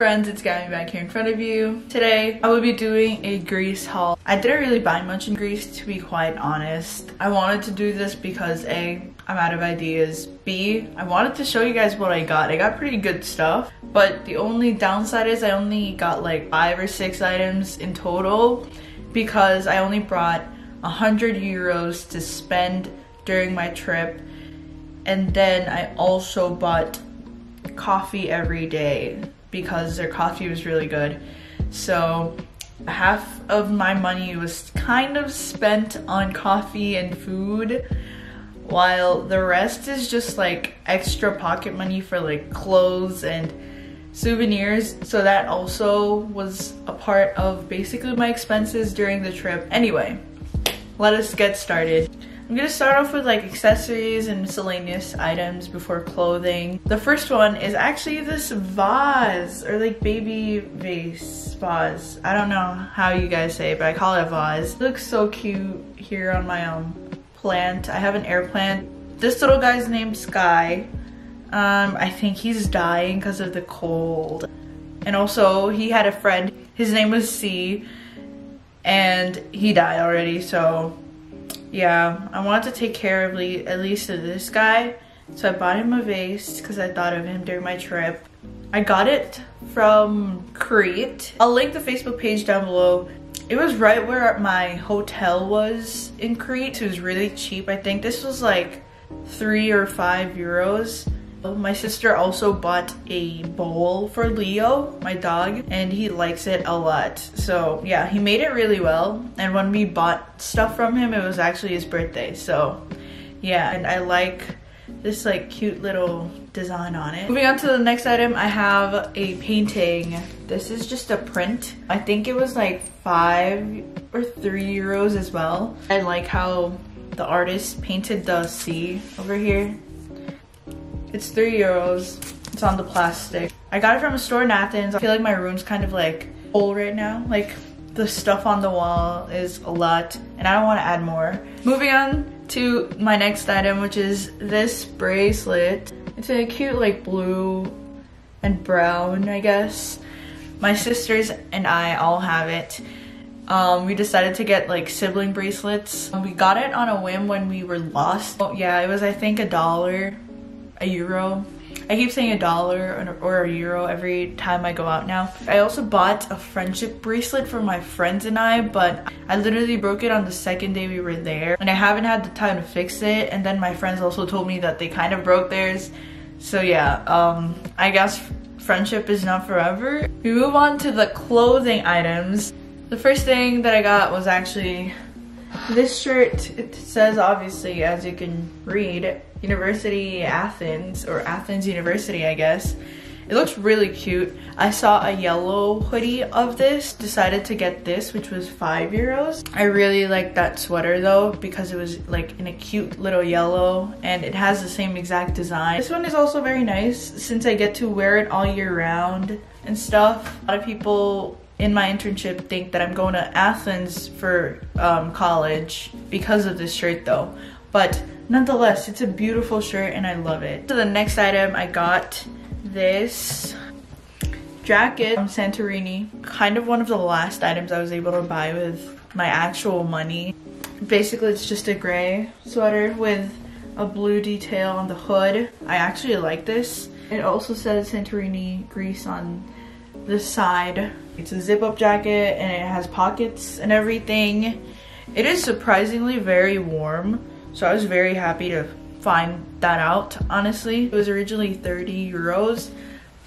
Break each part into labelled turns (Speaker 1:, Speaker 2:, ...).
Speaker 1: Friends, it's Gabby back here in front of you. Today, I will be doing a Greece haul. I didn't really buy much in Greece, to be quite honest. I wanted to do this because A, I'm out of ideas. B, I wanted to show you guys what I got. I got pretty good stuff, but the only downside is I only got like 5 or 6 items in total because I only brought 100 euros to spend during my trip. And then I also bought coffee every day because their coffee was really good. So half of my money was kind of spent on coffee and food, while the rest is just like extra pocket money for like clothes and souvenirs. So that also was a part of basically my expenses during the trip. Anyway, let us get started. I'm gonna start off with like accessories and miscellaneous items before clothing. The first one is actually this vase, or like baby vase. I don't know how you guys say it, but I call it a vase. It looks so cute here on my plant. I have an air plant. This little guy's named Sky. I think he's dying because of the cold. And also he had a friend, his name was C, and he died already, so yeah, I wanted to take care of at least of this guy, so I bought him a vase because I thought of him during my trip. I got it from Crete. I'll link the Facebook page down below. It was right where my hotel was in Crete. It was really cheap. I think this was like 3 or 5 euros. My sister also bought a bowl for Leo, my dog, and he likes it a lot. So yeah, he made it really well. And when we bought stuff from him, it was actually his birthday. So yeah, and I like this like cute little design on it. Moving on to the next item, I have a painting. This is just a print. I think it was like 5 or 3 euros as well. I like how the artist painted the sea over here. It's 3 euros. It's on the plastic. I got it from a store in Athens. I feel like my room's kind of like full right now. Like the stuff on the wall is a lot and I don't want to add more. Moving on to my next item, which is this bracelet. It's a cute like blue and brown, I guess. My sisters and I all have it. We decided to get like sibling bracelets. We got it on a whim when we were lost. Oh, yeah, it was I think $1. A euro. I keep saying $1 or a euro every time I go out now. I also bought a friendship bracelet for my friends and I, but I literally broke it on the second day we were there and I haven't had the time to fix it. And then my friends also told me that they kind of broke theirs. So yeah, I guess friendship is not forever. We move on to the clothing items. The first thing that I got was actually this shirt. It says, obviously, as you can read, University Athens, or Athens University, I guess. It looks really cute. I saw a yellow hoodie of this, decided to get this, which was 5 euros. I really like that sweater though, because it was like in a cute little yellow and it has the same exact design. This one is also very nice since I get to wear it all year round and stuff. A lot of people in my internship think that I'm going to Athens for college because of this shirt though. But nonetheless, it's a beautiful shirt and I love it. So the next item, I got this jacket from Santorini. Kind of one of the last items I was able to buy with my actual money. Basically, it's just a gray sweater with a blue detail on the hood. I actually like this. It also says Santorini, Greece on the side. It's a zip-up jacket and it has pockets and everything. It is surprisingly very warm. So I was very happy to find that out, honestly. It was originally 30 euros,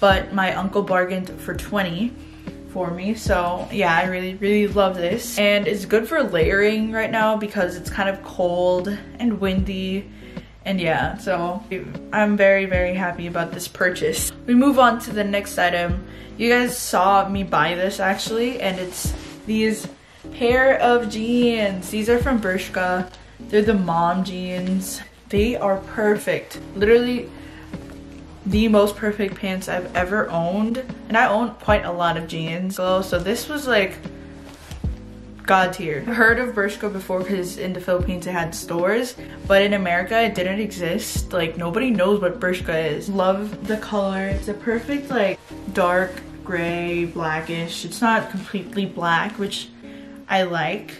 Speaker 1: but my uncle bargained for 20 for me. So yeah, I really love this. And it's good for layering right now because it's kind of cold and windy. And yeah, so I'm very happy about this purchase. We move on to the next item. You guys saw me buy this actually, and it's these pair of jeans. These are from Bershka. They're the mom jeans. They are perfect. Literally the most perfect pants I've ever owned. And I own quite a lot of jeans. So this was like God tier. I've heard of Bershka before because in the Philippines it had stores, but in America it didn't exist. Like nobody knows what Bershka is. Love the color. It's a perfect like dark gray, blackish. It's not completely black, which I like.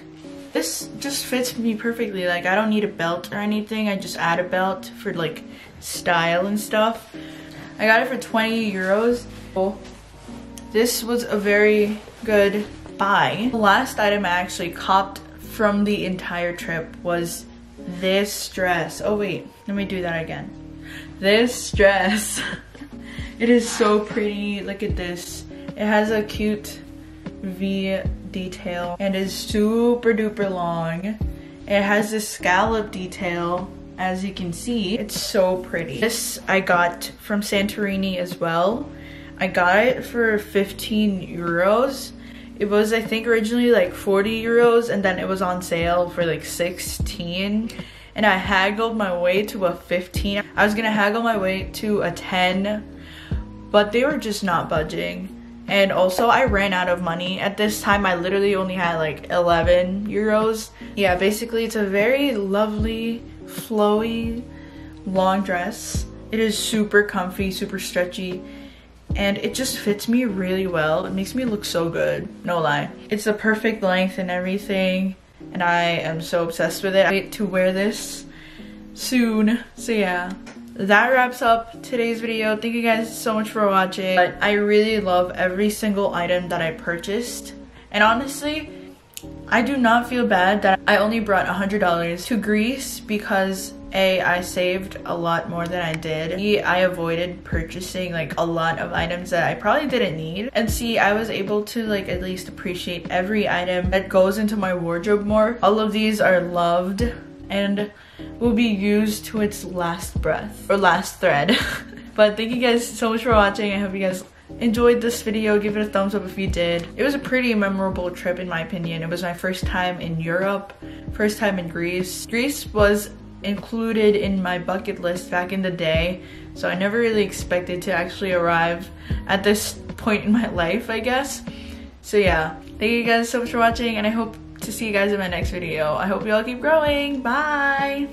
Speaker 1: This just fits me perfectly. Like, I don't need a belt or anything. I just add a belt for like style and stuff. I got it for 20 euros. This was a very good buy. The last item I actually copped from the entire trip was this dress. Oh wait, let me do that again. This dress. It is so pretty. Look at this. It has a cute V detail and is super duper long. It has this scallop detail, as you can see. It's so pretty. This I got from Santorini as well. I got it for 15 euros. It was, I think, originally like 40 euros, and then it was on sale for like 16. And I haggled my way to a 15. I was gonna haggle my way to a 10, but they were just not budging. And also, I ran out of money. At this time, I literally only had like 11 euros. Yeah, basically, it's a very lovely, flowy, long dress. It is super comfy, super stretchy, and it just fits me really well. It makes me look so good, no lie. It's the perfect length and everything, and I am so obsessed with it. I wait to wear this soon. So yeah, that wraps up today's video. Thank you guys so much for watching. But I really love every single item that I purchased, and honestly, I do not feel bad that I only brought $100 to Greece because A, I saved a lot more than I did. B, I avoided purchasing like a lot of items that I probably didn't need. And C, I was able to like at least appreciate every item that goes into my wardrobe more. All of these are loved and will be used to its last breath or last thread. But thank you guys so much for watching. I hope you guys enjoyed this video. Give it a thumbs up if you did. It was a pretty memorable trip in my opinion. It was my first time in Europe, first time in Greece. Greece was included in my bucket list back in the day, so I never really expected to actually arrive at this point in my life, I guess. So yeah, thank you guys so much for watching, and I hope to see you guys in my next video. I hope you all keep growing. Bye.